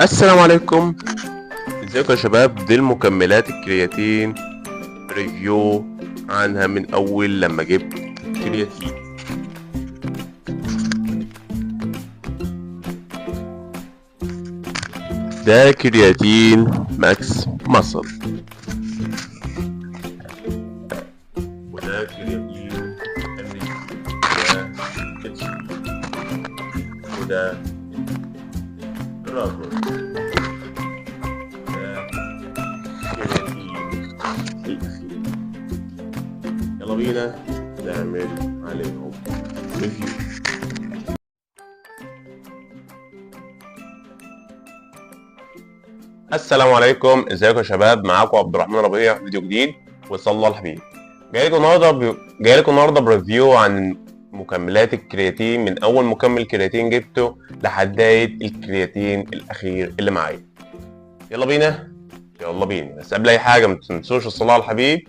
السلام عليكم. ازيكم يا شباب؟ دي المكملات الكرياتين ريفيو عنها من اول لما جبت كرياتين. ده كرياتين ماكس مصل، وده كرياتين امريكي، وده اتش بي، وده رابر، ده كرياتين الاخير. يلا بينا نعمل عليهم ريفيو. السلام عليكم، ازيكم يا شباب؟ معاكم عبد الرحمن ربيع، فيديو جديد وصلى الله الحبيب. جاي لكم النهارده بريفيو عن مكملات الكرياتين، من اول مكمل كرياتين جبته لحد الكرياتين الاخير اللي معايا. يلا بينا يلا بينا، بس قبل اي حاجه ما تنسوش الصلاه على الحبيب،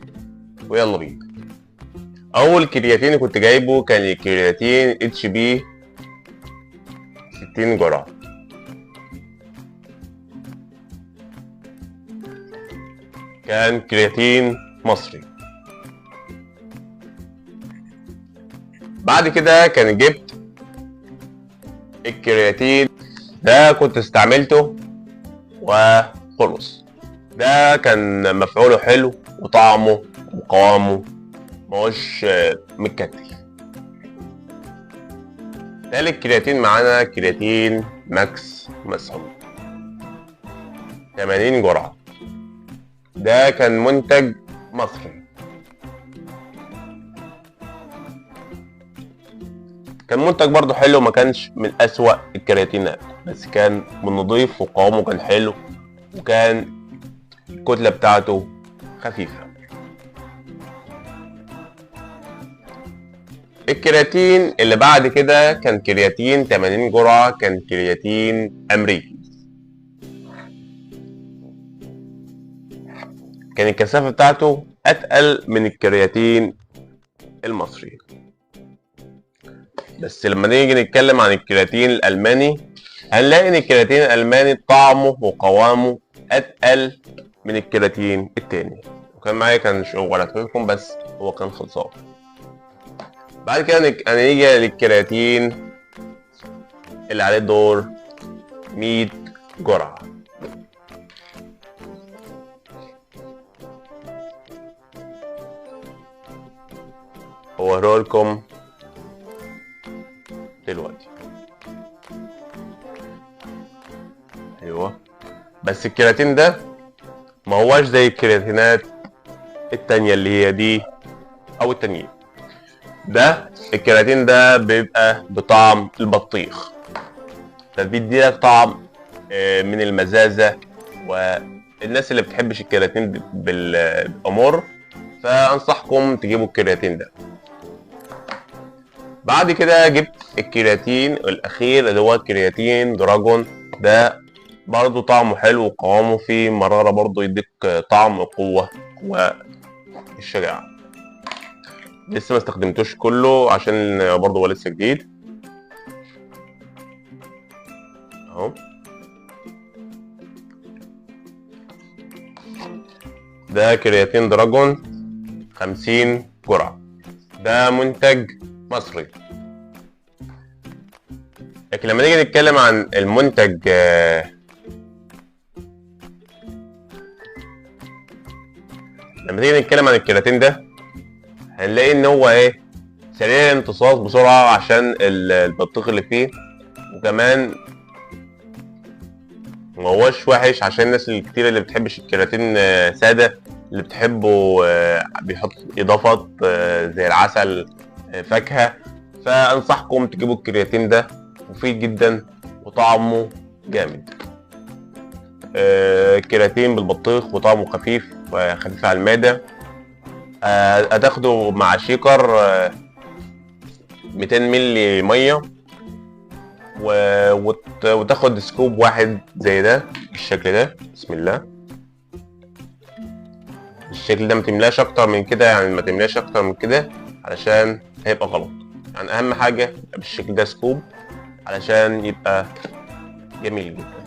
ويلا بينا. اول كرياتين كنت جايبه كان الكرياتين اتش بي 60 جرعه. كان كرياتين مصري. بعد كده كان جبت الكرياتين ده، كنت استعملته وخلص. ده كان مفعوله حلو وطعمه وقوامه مش متكتل. تالت كرياتين معانا كرياتين ماكس مسحوب 80 جرعة. ده كان منتج مصري. كان منتج برضه حلو، ما كانش من أسوأ الكرياتينات، بس كان من نضيف وقوامه كان حلو، وكان الكتلة بتاعته خفيفة. الكرياتين اللي بعد كده كان كرياتين 80 جرعة، كان كرياتين أمريكي. كان الكثافة بتاعته أتقل من الكرياتين المصري. بس لما نيجي نتكلم عن الكرياتين الألماني، هنلاقي إن الكرياتين الألماني طعمه وقوامه أتقل من الكرياتين التاني. وكان معايا كان وريتهولكم، بس هو كان خلصان. بعد كده هنيجي للكرياتين اللي عليه دور 100 جرعة. هوريهولكم دلوقتي. ايوه، بس الكرياتين ده ما هواش زي الكرياتينات التانية اللي هي دي او التانيين. ده الكرياتين ده بيبقى بطعم البطيخ، ده بيديلك طعم من المزازة، والناس اللي بتحبش الكرياتين بالامر فانصحكم تجيبوا الكرياتين ده. بعد كده جبت الكرياتين الاخير اللي هو كرياتين دراجون. ده برضو طعمه حلو وقوامه فيه مرارة، برضو يديك طعم وقوة والشجاعة. لسه ما استخدمتوش كله عشان برضو هو لسه جديد اهو. ده كرياتين دراجون 50 جرعة. ده منتج مصري. لكن لما نيجي نتكلم عن المنتج لما نيجي نتكلم عن الكرياتين ده، هنلاقي ان هو سريع الامتصاص بسرعة عشان البطيخ اللي فيه، وكمان ما هوش وحش عشان الناس الكتير اللي بتحبش الكرياتين سادة، اللي بتحبه بيحط اضافات زي العسل، فاكهة. فانصحكم تجيبوا الكرياتين ده، مفيد جدا وطعمه جامد. كرياتين بالبطيخ وطعمه خفيف وخفيف على المعدة. هتاخده مع شيكر 200 مللي ميه، وتاخد سكوب واحد زي ده بالشكل ده. بسم الله. الشكل ده ما تملاش اكتر من كده، يعني ما تملاش اكتر من كده علشان هيبقى غلط. يعني اهم حاجه بالشكل ده سكوب علشان يبقى جميل جدا.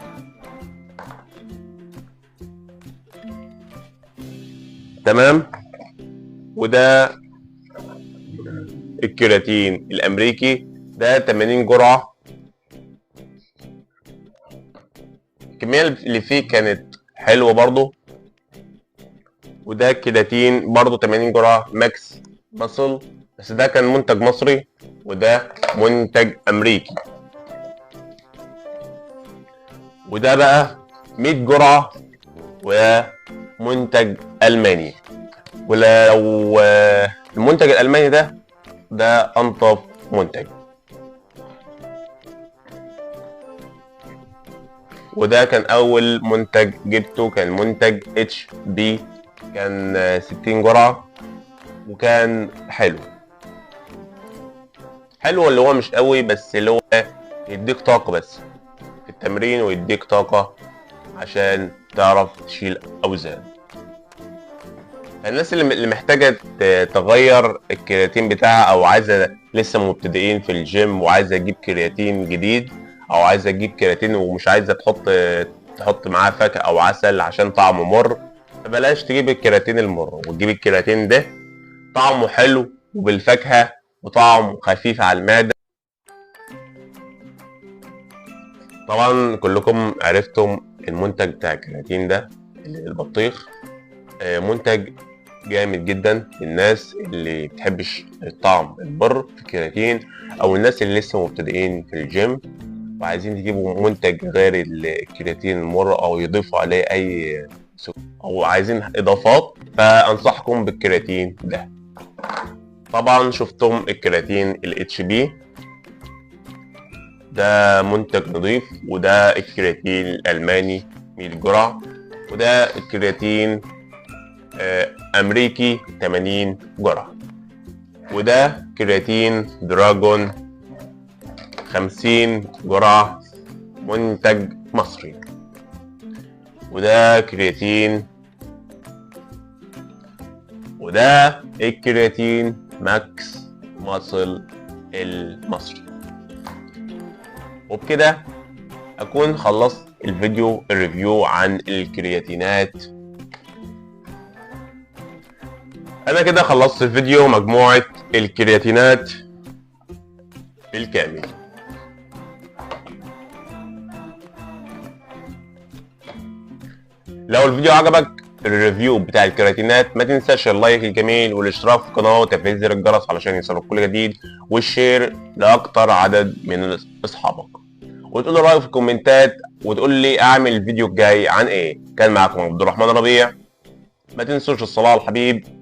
تمام. وده الكرياتين الامريكي، ده 80 جرعه. الكميه اللي فيه كانت حلوه برضو. وده كرياتين برضو 80 جرعه ماكس ماسل، بس ده كان منتج مصري وده منتج امريكي. وده بقى 100 جرعه ومنتج الماني. ولو المنتج الالماني ده انطف منتج. وده كان اول منتج جبته، كان منتج اتش بي، كان 60 جرعه وكان حلو اللي هو مش قوي، بس اللي هو يديك طاقه بس في التمرين، ويديك طاقه عشان تعرف تشيل اوزان. الناس اللي محتاجه تغير الكرياتين بتاعها، او عايزه لسه مبتدئين في الجيم وعايزه تجيب كرياتين جديد، او عايزه تجيب كرياتين ومش عايزه تحط معاه فاكهه او عسل عشان طعمه مر، فبلاش تجيب الكرياتين المر، وتجيب الكرياتين ده طعمه حلو وبالفاكهه وطعمه خفيف على المعده. طبعا كلكم عرفتم المنتج بتاع الكرياتين ده، البطيخ، منتج جامد جدا للناس اللي بتحبش الطعم المر في الكرياتين، او الناس اللي لسه مبتدئين في الجيم وعايزين يجيبوا منتج غير الكرياتين المر، او يضيفوا عليه اي سكر، او عايزين اضافات، فانصحكم بالكرياتين ده. طبعا شفتم الكرياتين الاتش بي، ده منتج نظيف. وده الكرياتين الالماني 100 جرعه. وده الكرياتين امريكي 80 جرعه. وده كرياتين دراجون 50 جرعه منتج مصري. وده الكرياتين ماكس ماسل المصري. وبكده اكون خلصت الريفيو عن الكرياتينات. انا كده خلصت الفيديو مجموعة الكرياتينات بالكامل. لو الفيديو عجبك الريفيو بتاع الكرياتينات، ما تنساش اللايك الجميل والاشتراك في القناة وتفعيل زر الجرس علشان يوصلك كل جديد، والشير لاكتر عدد من اصحابك، وتقول لي رايك في الكومنتات، وتقول لي اعمل الفيديو الجاي عن ايه. كان معكم عبد الرحمن ربيع. ما تنسوش الصلاة على الحبيب